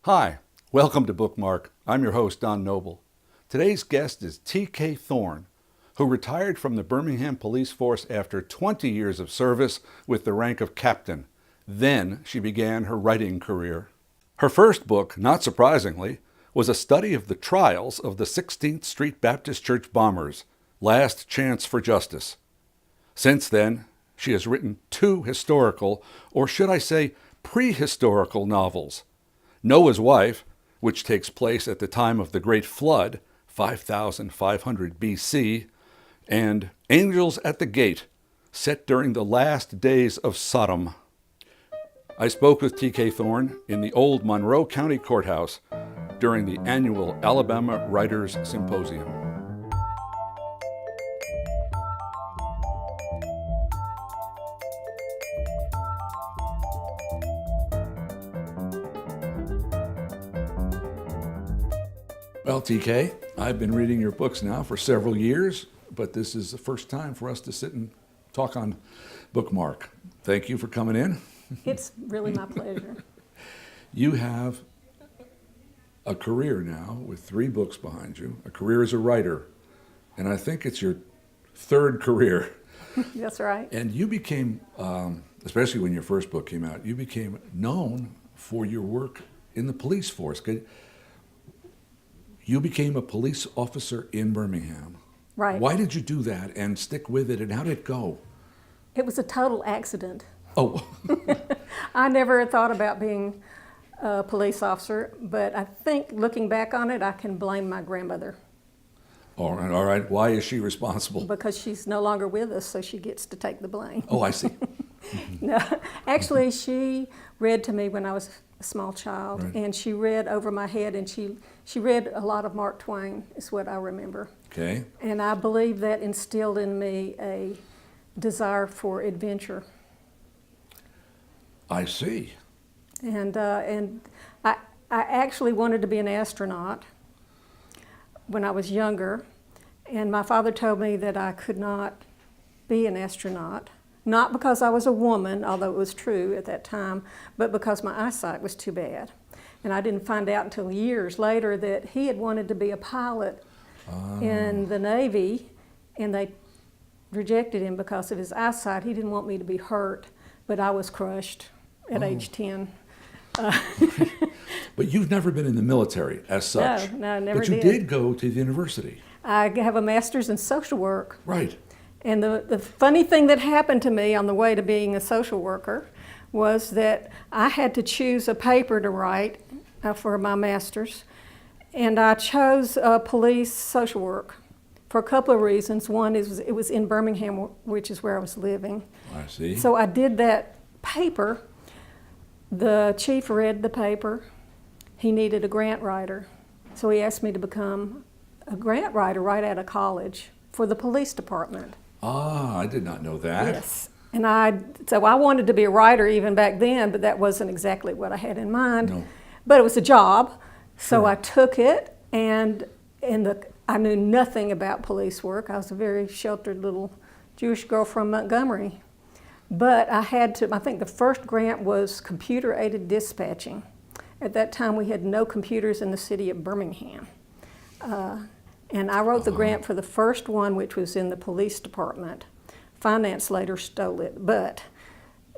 Hi, welcome to Bookmark. I'm your host, Don Noble. Today's guest is T.K. Thorne, who retired from the Birmingham Police Force after 20 years of service with the rank of captain. Then she began her writing career. Her first book, not surprisingly, was a study of the trials of the 16th Street Baptist Church bombers, Last Chance for Justice. Since then, she has written two historical, or should I say, prehistorical novels. Noah's Wife, which takes place at the time of the Great Flood, 5500 BC, and Angels at the Gate, set during the last days of Sodom. I spoke with T.K. Thorne in the old Monroe County Courthouse during the annual Alabama Writers Symposium. Well, TK, I've been reading your books now for several years, but this is the first time for us to sit and talk on Bookmark. Thank you for coming in. It's really my pleasure. You have a career now with 3 books behind you, a career as a writer, and I think it's your third career. That's right. And you became, especially when your first book came out, you became known for your work in the police force. You became a police officer in Birmingham. Right. Why did you do that and stick with it, and how did it go? It was a total accident. Oh. I never thought about being a police officer, but I think looking back on it, I can blame my grandmother. All right. Why is she responsible? Because she's no longer with us, so she gets to take the blame. Oh, I see. No, actually, she read to me when I was a small child, Right. and she read over my head, and she read a lot of Mark Twain, is what I remember. Okay. And I believe that instilled in me a desire for adventure. I see. And I actually wanted to be an astronaut when I was younger, and my father told me that I could not be an astronaut, not because I was a woman, although it was true at that time, but because my eyesight was too bad. And I didn't find out until years later that he had wanted to be a pilot in the Navy, and they rejected him because of his eyesight. He didn't want me to be hurt, but I was crushed at age 10. But you've never been in the military as such. No, never But you did. did go to the university. I have a master's in social work. Right. And the funny thing that happened to me on the way to being a social worker was that I had to choose a paper to write for my master's, and I chose police social work for a couple of reasons. One is it was in Birmingham, which is where I was living. I see. So I did that paper. The chief read the paper. He needed a grant writer, so he asked me to become a grant writer right out of college for the police department. Ah, I did not know that. Yes. And so I wanted to be a writer even back then, but that wasn't exactly what I had in mind. No. But it was a job, so Sure. I took it, and I knew nothing about police work. I was a very sheltered little Jewish girl from Montgomery. But I think the first grant was computer-aided dispatching. At that time, we had no computers in the city of Birmingham. And I wrote the grant for the first one, which was in the police department. Finance later stole it. But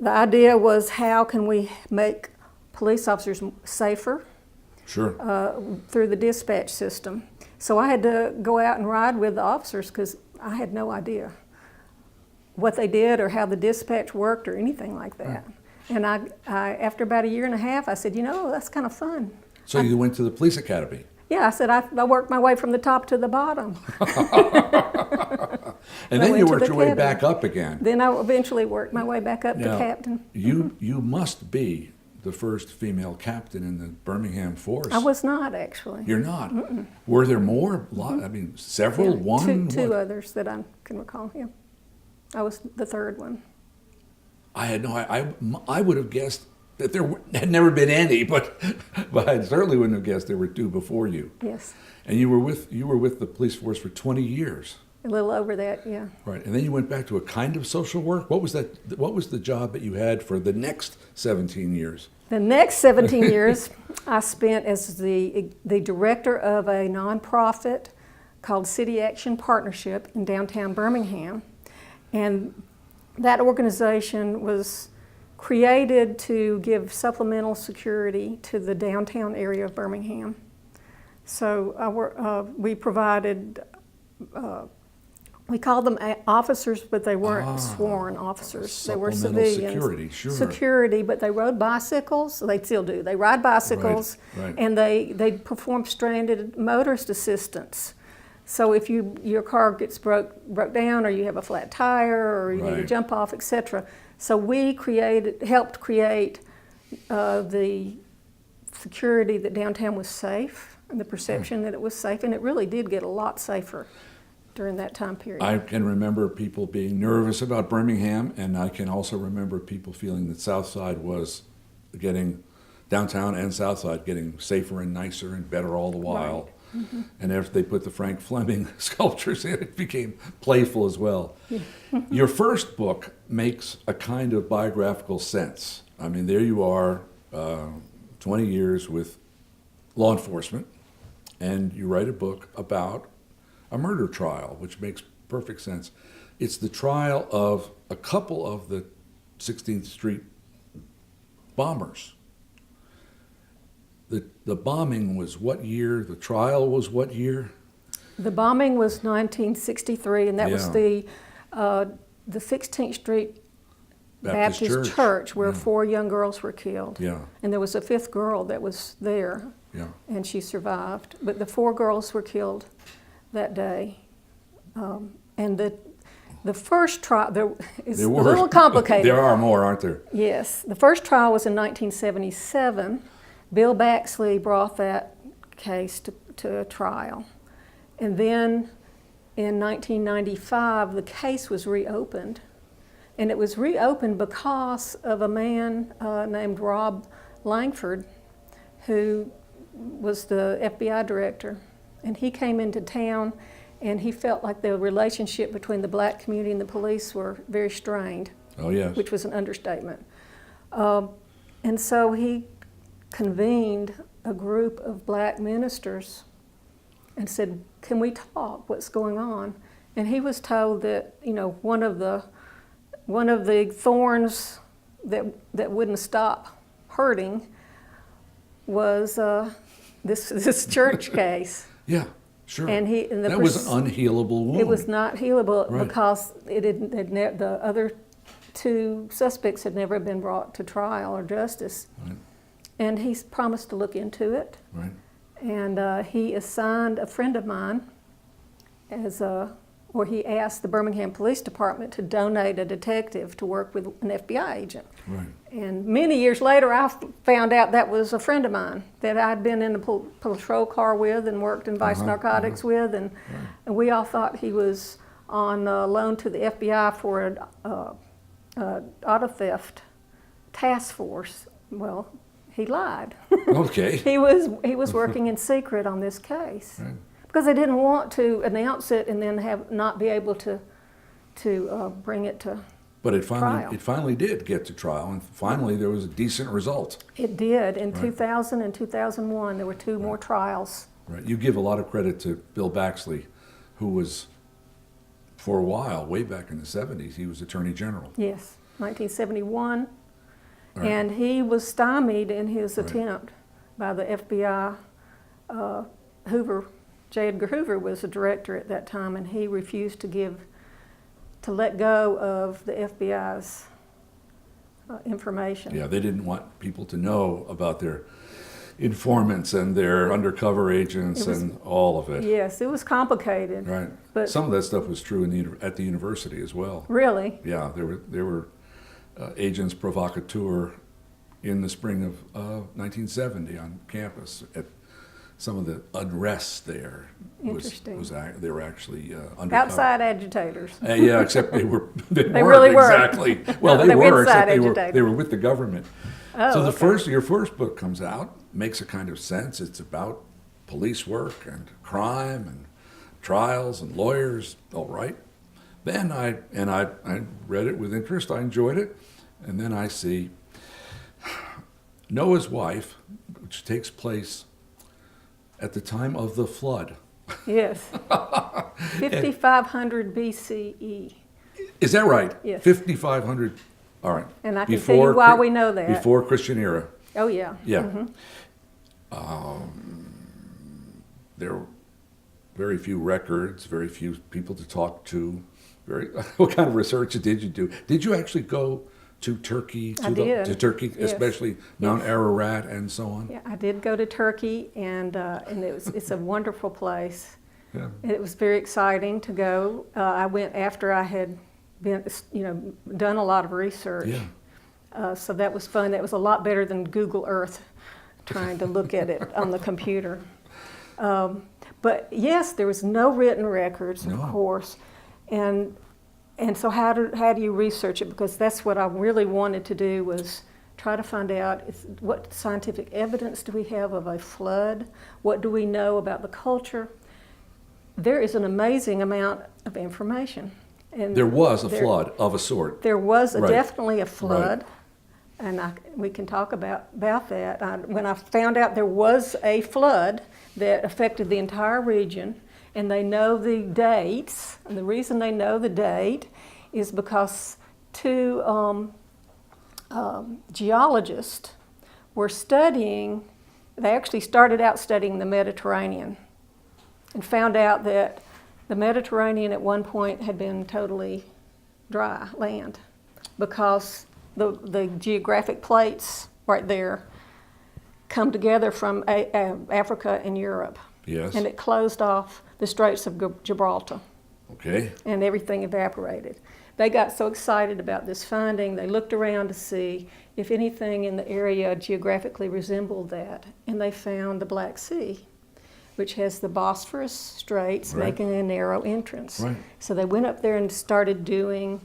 the idea was, how can we make police officers safer Sure. through the dispatch system? So I had to go out and ride with the officers because I had no idea what they did or how the dispatch worked or anything like that. And I after about a year and a half, I said, that's kind of fun. So you went to the police academy. Yeah, I said, I worked my way from the top to the bottom. And I then went you to worked the your way academy. back up again. Then I eventually worked my way back up to Now, captain. You must be the first female captain in the Birmingham force. I was not, actually. You're not. Were there more? I mean, several. Yeah, One. two what? others that I can recall. Yeah, I was the third one. I had no. I would have guessed that there had never been any, but I certainly wouldn't have guessed there were 2 before you. Yes. And you were with the police force for 20 years. A little over that, yeah. Right, and then you went back to a kind of social work. What was that? What was the job that you had for the next 17 years? The next 17 years I spent as the director of a nonprofit called City Action Partnership in downtown Birmingham. And that organization was created to give supplemental security to the downtown area of Birmingham. So we provided, we called them officers, but they weren't sworn officers. They were civilians. Security, sure. Security, but they rode bicycles. They still do. They ride bicycles, right. And they perform stranded motorist assistance. So if your car gets broke down, or you have a flat tire, or you need to jump off, etc. So we helped create the security that downtown was safe, and the perception that it was safe, and it really did get a lot safer during that time period. I can remember people being nervous about Birmingham, and I can also remember people feeling that Southside was downtown and Southside getting safer and nicer and better all the while. Right. Mm-hmm. And after they put the Frank Fleming sculptures in, it became playful as well. Your first book makes a kind of biographical sense. I mean, there you are, 20 years with law enforcement, and you write a book about a murder trial, which makes perfect sense. It's the trial of a couple of the 16th Street bombers. The bombing was what year? The trial was what year? The bombing was 1963, and that was the 16th Street Baptist Church where 4 young girls were killed. Yeah. And there was a 5th girl that was there, and she survived. But the 4 girls were killed that day. And the first trial is a little complicated. There are more, aren't there? Yes. The first trial was in 1977. Bill Baxley brought that case to a trial. And then in 1995, the case was reopened. And it was reopened because of a man named Rob Langford, who was the FBI director. And he came into town, and he felt like the relationship between the black community and the police were very strained. Oh, yes. Which was an understatement. And so he convened a group of black ministers and said, "Can we talk? What's going on?" And he was told that, one of the thorns that wouldn't stop hurting was this church case. Yeah, sure. And that was an unhealable wound. It was not healable because the other 2 suspects had never been brought to trial or justice. Right. And he's promised to look into it. Right. And he assigned a friend of mine or he asked the Birmingham Police Department to donate a detective to work with an FBI agent. Right. And many years later, I found out that was a friend of mine that I'd been in the patrol car with and worked in vice narcotics with, and we all thought he was on loan to the FBI for an auto theft task force. Well, he lied. Okay. He was working in secret on this case. Right. Because they didn't want to announce it and then not be able to bring it to But it trial. finally did get to trial, and finally there was a decent result. It did. In 2000 and 2001, there were 2 more trials. Right. You give a lot of credit to Bill Baxley, who was, for a while, way back in the 70s, he was Attorney General. Yes, 1971. Right. And he was stymied in his attempt by the FBI. J. Edgar Hoover was the director at that time, and he refused to let go of the FBI's information. Yeah, they didn't want people to know about their informants and their undercover agents and all of it. Yes, it was complicated. Right. But some of that stuff was true at the university as well. Really? Yeah, there were agents provocateur in the spring of 1970 on campus at some of the unrest there. Interesting. They were actually undercover. Outside agitators. Yeah, except they really were. Exactly. Well, No, they were, inside except they were with the government. Oh, so okay. your first book comes out, makes a kind of sense. It's about police work and crime and trials and lawyers. All right. Then I read it with interest. I enjoyed it. And then I see Noah's wife, which takes place at the time of the flood. Yes. 5500 BCE. Is that right? Yes. 5,500. All right. And I can tell you why we know that. Before Christian era. Oh, yeah. Yeah. There were very few records, very few people to talk to. What kind of research did you do? Did you actually go to Turkey? To Turkey, yes. Especially Mount Ararat and so on? Yeah, I did go to Turkey, and it's a wonderful place. Yeah. It was very exciting to go. I went after I had been, done a lot of research. Yeah. So that was fun. That was a lot better than Google Earth, trying to look at it on the computer. But yes, there was no written records, of course, and so how do you research it? Because that's what I really wanted to do, was try to find out what scientific evidence do we have of a flood? What do we know about the culture? There is an amazing amount of information. And there was a flood of a sort. There was Right. definitely a flood. Right. And we can talk about that. When I found out there was a flood that affected the entire region, and they know the dates, and the reason they know the date is because two geologists were studying, they actually started out studying the Mediterranean and found out that the Mediterranean at one point had been totally dry land because the geographic plates right there come together from Africa and Europe. Yes. And it closed off the Straits of Gibraltar. Okay. And everything evaporated. They got so excited about this finding, they looked around to see if anything in the area geographically resembled that. And they found the Black Sea, which has the Bosphorus Straits making a narrow entrance. Right. So they went up there and started doing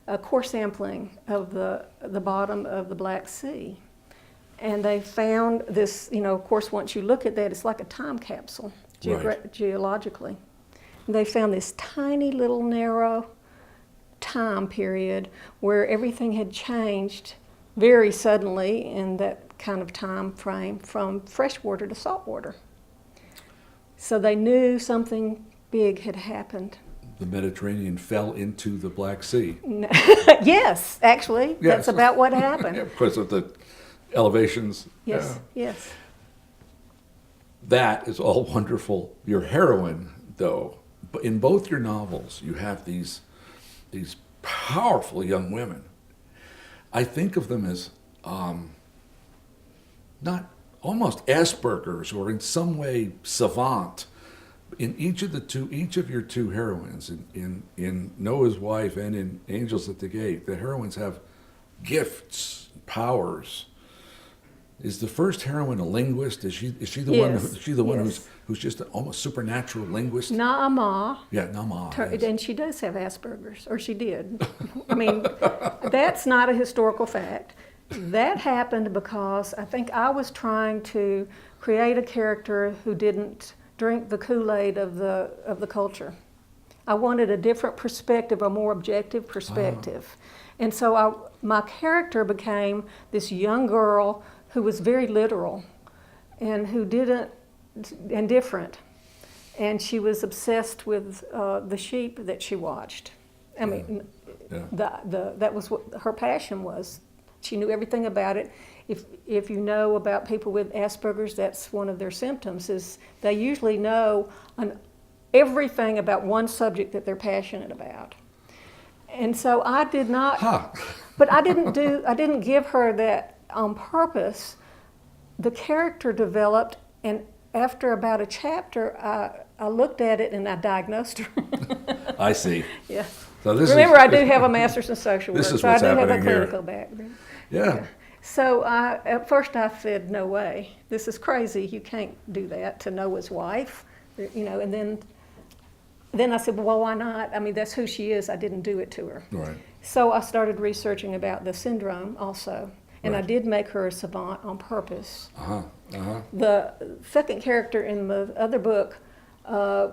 a core sampling of the bottom of the Black Sea. And they found this, of course, once you look at that, it's like a time capsule geologically. And they found this tiny little narrow time period where everything had changed very suddenly in that kind of time frame from freshwater to saltwater. So they knew something big had happened. The Mediterranean fell into the Black Sea. Yes, actually, that's about what happened. Yeah, because of the elevations. Yes, yes. That is all wonderful. Your heroine, though, in both your novels, you have these powerful young women. I think of them as not almost Asperger's or in some way savant. In each of your two heroines, in Noah's Wife and in Angels at the Gate, the heroines have gifts, powers. Is the first heroine a linguist? Is she the one? Is she the one who's just an almost supernatural linguist? Naamah. Yeah, Naamah. Yes. And she does have Asperger's, or she did. I mean, that's not a historical fact. That happened because I think I was trying to create a character who didn't drink the Kool-Aid of the culture. I wanted a different perspective, a more objective perspective. And so my character became this young girl who was very literal and who and different. And she was obsessed with the sheep that she watched. I mean, that was what her passion was. She knew everything about it. If you know about people with Asperger's, that's one of their symptoms, is they usually know everything about one subject that they're passionate about. And so I did not, but I didn't give her that on purpose. The character developed, and after about a chapter, I looked at it and I diagnosed her. I see. Yeah. So Remember, I do have a master's in social work, This is so I what's do have a happening here. clinical background. Yeah. So at first I said, no way, this is crazy. You can't do that to Noah's wife, and then I said, well, why not? I mean, that's who she is. I didn't do it to her. Right. So I started researching about the syndrome also, and I Right. did make her a savant on purpose. Uh-huh. Uh-huh. The second character in the other book,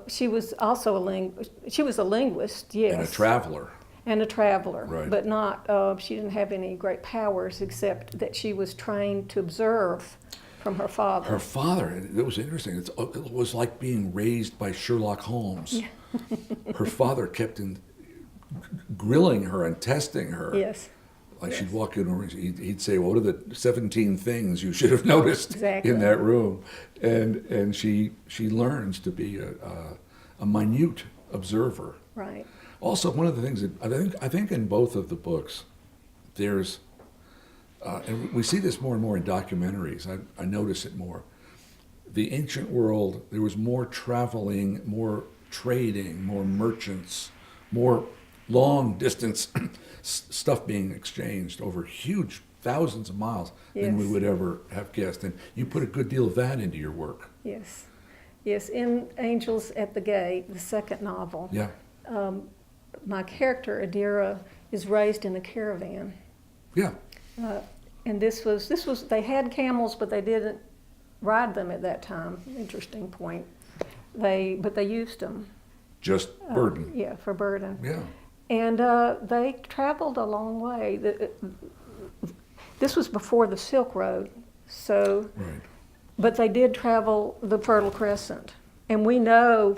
She was also she was a linguist, yes. And a traveler. And a traveler, Right. but not, she didn't have any great powers except that she was trained to observe from her father. Her father, it was interesting. It was like being raised by Sherlock Holmes. Her father kept grilling her and testing her. Yes. Like Yes. she'd walk in and he'd say, "What are the 17 things you should have noticed Exactly. in that room?" And she learns to be a minute observer. Right. Also, one of the things that I think in both of the books, there's, and we see this more and more in documentaries. I notice it more. The ancient world, there was more traveling, more trading, more merchants, more long distance stuff being exchanged over huge thousands of miles than we Yes. would ever have guessed. And you put a good deal of that into your work. Yes. Yes. In Angels at the Gate, the second novel, Yeah. my character, Adira, is raised in a caravan. Yeah. And this was, they had camels, but they didn't ride them at that time. Interesting point. But they used them. Just burden. Yeah, for burden. Yeah. And they traveled a long way. This was before the Silk Road, so. Right. But they did travel the Fertile Crescent, and we know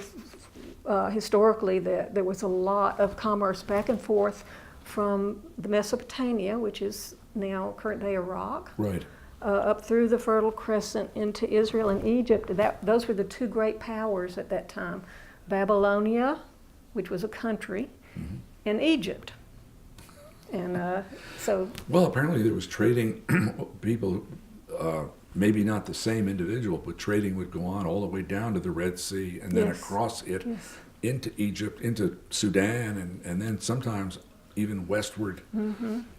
historically that there was a lot of commerce back and forth from the Mesopotamia, which is now current-day Iraq, Right. up through the Fertile Crescent into Israel and Egypt. Those were the two great powers at that time: Babylonia, which was a country, and Egypt. And so. Well, apparently there was trading. People, maybe not the same individual, but trading would go on all the way down to the Red Sea and then Yes. across it Yes. into Egypt, into Sudan, and then sometimes even westward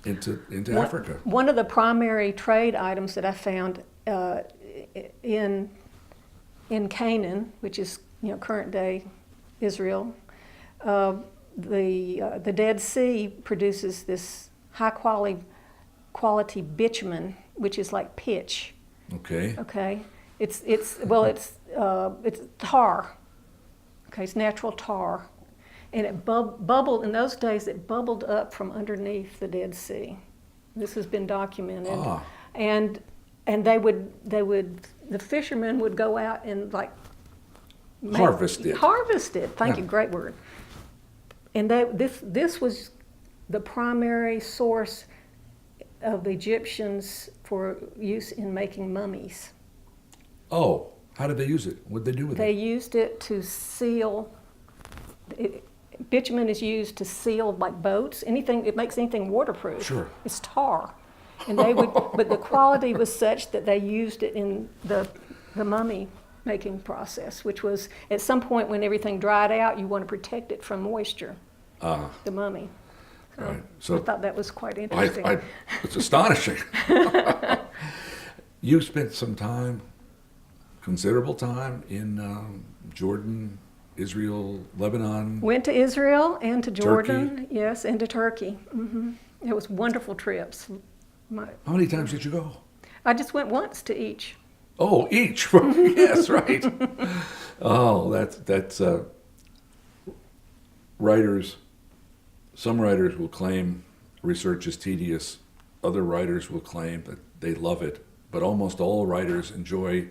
into Africa. One of the primary trade items that I found in Canaan, which is current day Israel, the Dead Sea produces this high quality bitumen, which is like pitch. Okay. Okay, it's tar. Okay, it's natural tar, and it bubbled in those days. It bubbled up from underneath the Dead Sea. This has been documented, and the fishermen would go out and Harvest it. Harvest it. Thank Yeah. you. Great word. And this was the primary source of the Egyptians for use in making mummies. Oh, how did they use it? What did they do with They it? used it to seal. Bitumen is used to seal like boats. It makes anything waterproof. Sure. It's tar, and they would. But the quality was such that they used it in the mummy making process, which was at some point when everything dried out, you want to protect it from moisture. The mummy. Right. So I thought that was quite interesting. it's astonishing. You spent some time, considerable time, in Jordan, Israel, Lebanon. Went to Israel and to Jordan, Turkey. yes, and to Turkey. It was wonderful trips. How many times did you go? I just went once to each. Oh, each. Yes, right. Oh, that's writers. Some writers will claim research is tedious. Other writers will claim that they love it. But almost all writers enjoy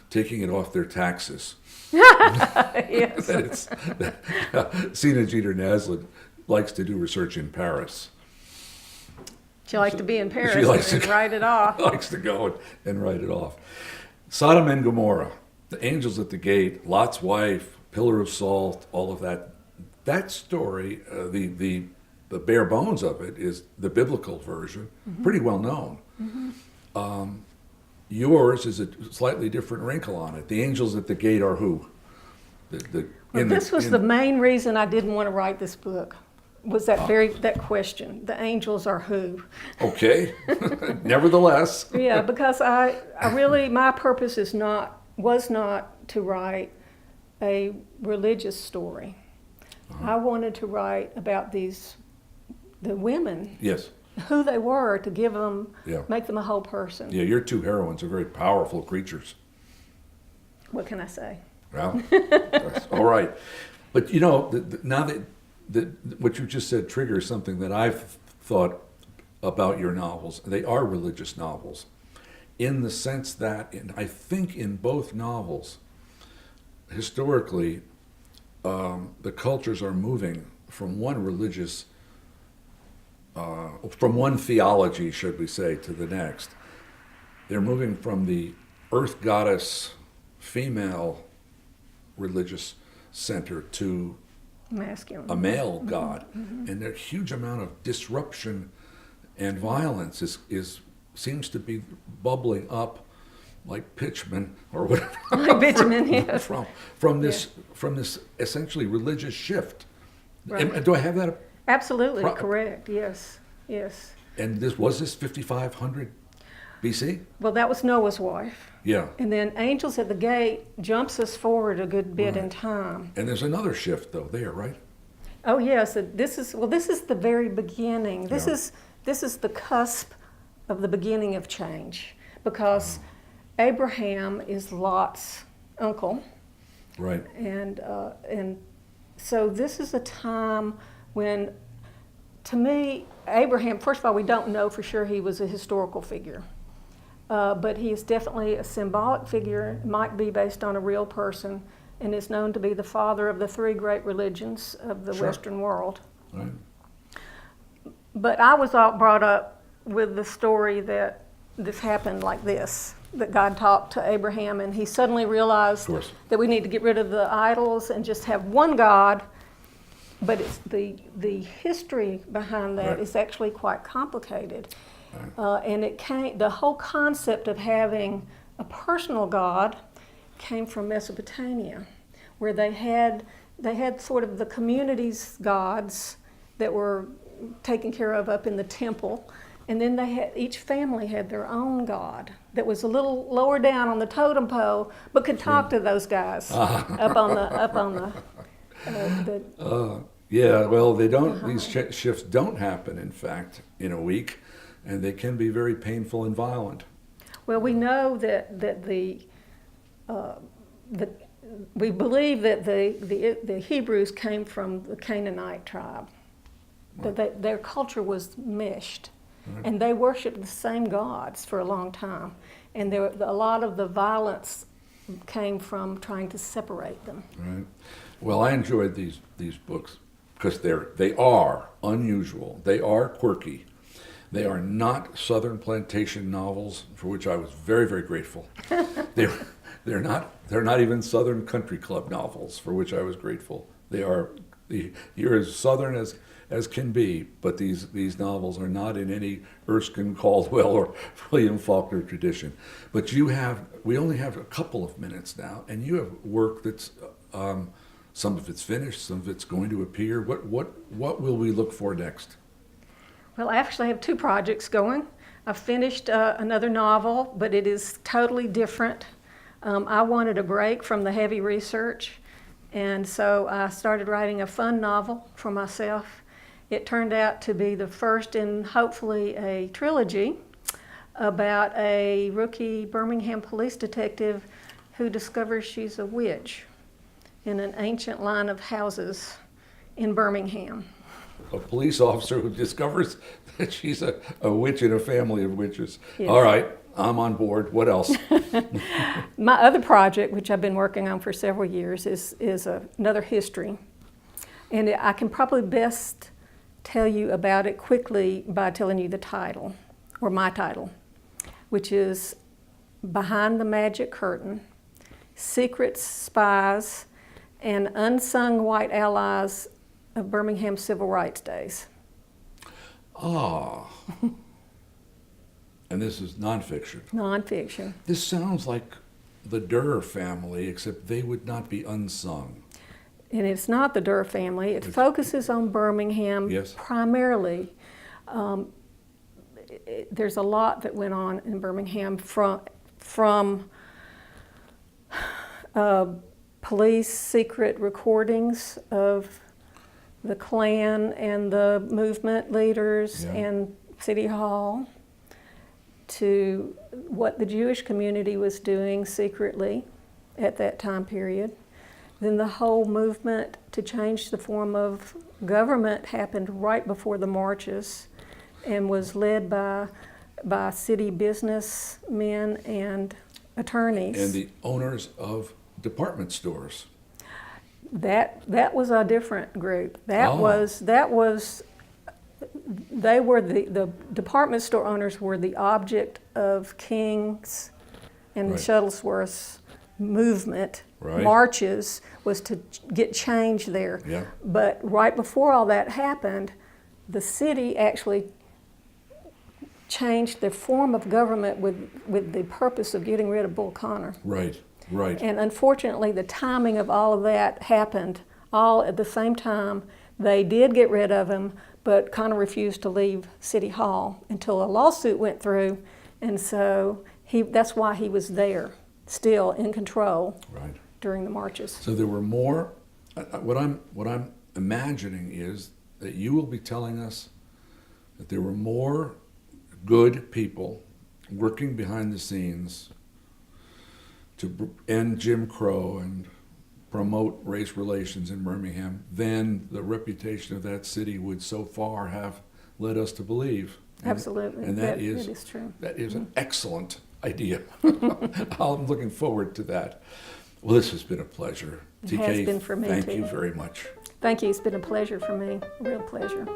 taking it off their taxes. Yes. Sina Jeter-Naslund likes to do research in Paris. She likes to be in Paris She likes and to- write it off. Likes to go and write it off. Sodom and Gomorrah, the angels at the gate, Lot's wife, pillar of salt, all of that. That story, the bare bones of it is the biblical version, pretty well known. Yours is a slightly different wrinkle on it. The angels at the gate are who? This was the main reason I didn't want to write this book. Was that question? The angels are who? Okay. Nevertheless. Yeah, because I really, my purpose was not to write a religious story. I wanted to write about the women, Yes. who they were, to give them, Yeah. make them a whole person. Yeah, your two heroines are very powerful creatures. What can I say? Well, that's all right. But you know, now that what you just said triggers something that I've thought about your novels. They are religious novels, in the sense that, I think in both novels, historically, the cultures are moving from one religious, from one theology, should we say, to the next. They're moving from the earth goddess, female religious center to masculine, a male god, and a huge amount of disruption and violence seems to be bubbling up like bitumen or whatever. like bitumen, yes. from this essentially religious shift. Right. Do I have that? Absolutely correct. Yes, yes. And was this 5500 BC? Well, that was Noah's wife. Yeah. And then Angels at the Gate jumps us forward a good bit in time. And there's another shift though there, right? Oh yes, this is the very beginning. This is the cusp of the beginning of change, because Abraham is Lot's uncle. Right. And so this is a time when, to me, Abraham, first of all, we don't know for sure he was a historical figure. But he is definitely a symbolic figure, might be based on a real person, and is known to be the father of the three great religions of the Western world. Right. But I was all brought up with the story that this happened like this, that God talked to Abraham and he suddenly realized that we need to get rid of the idols and just have one God. But it's the history behind that is actually quite complicated. And the whole concept of having a personal God came from Mesopotamia, where they had sort of the community's gods that were taken care of up in the temple, and then each family had their own god that was a little lower down on the totem pole, but could talk to those guys up on the. Yeah, well, they don't. These shifts don't happen, in fact, in a week, and they can be very painful and violent. Well, we know that we believe that the Hebrews came from the Canaanite tribe. That their culture was meshed, and they worshipped the same gods for a long time, and a lot of the violence came from trying to separate them. Right. Well, I enjoyed these books because they are unusual. They are quirky. They are not Southern plantation novels, for which I was very, very grateful. They're not even Southern country club novels, for which I was grateful. You're as Southern as can be, but these novels are not in any Erskine Caldwell or William Faulkner tradition. But we only have a couple of minutes now, and you have work that's some of it's finished, some of it's going to appear. What will we look for next? Well, I actually have two projects going. I've finished another novel, but it is totally different. I wanted a break from the heavy research, and so I started writing a fun novel for myself. It turned out to be the first in hopefully a trilogy about a rookie Birmingham police detective who discovers she's a witch in an ancient line of houses in Birmingham. A police officer who discovers that she's a witch in a family of witches. Yes. All right, I'm on board. What else? My other project, which I've been working on for several years, is another history. And I can probably best tell you about it quickly by telling you the title, or my title, which is Behind the Magic Curtain, Secrets, Spies, and Unsung White Allies of Birmingham Civil Rights Days. Ah. And this is nonfiction. Nonfiction. This sounds like the Durr family, except they would not be unsung. And it's not the Durr family. It focuses on Birmingham primarily. There's a lot that went on in Birmingham from police secret recordings of the Klan and the movement leaders and City Hall, to what the Jewish community was doing secretly at that time period. Then the whole movement to change the form of government happened right before the marches and was led by city businessmen and attorneys. And the owners of department stores. That was a different group. They were the department store owners were the object of King's and Right. Shuttlesworth's movement. Right. Marches was to get change there. Yeah. But right before all that happened, the city actually changed the form of government with the purpose of getting rid of Bull Connor. Right, right. And unfortunately, the timing of all of that happened all at the same time. They did get rid of him, but Connor refused to leave City Hall until a lawsuit went through, and so that's why he was there, still in control Right. during the marches. So there were more. What I'm imagining is that you will be telling us that there were more good people working behind the scenes to end Jim Crow and promote race relations in Birmingham than the reputation of that city would so far have led us to believe. Absolutely, And that is true. That is an excellent idea. I'm looking forward to that. Well, this has been a pleasure. It has been for me, thank too. you very much. Thank you. It's been a pleasure for me, a real pleasure.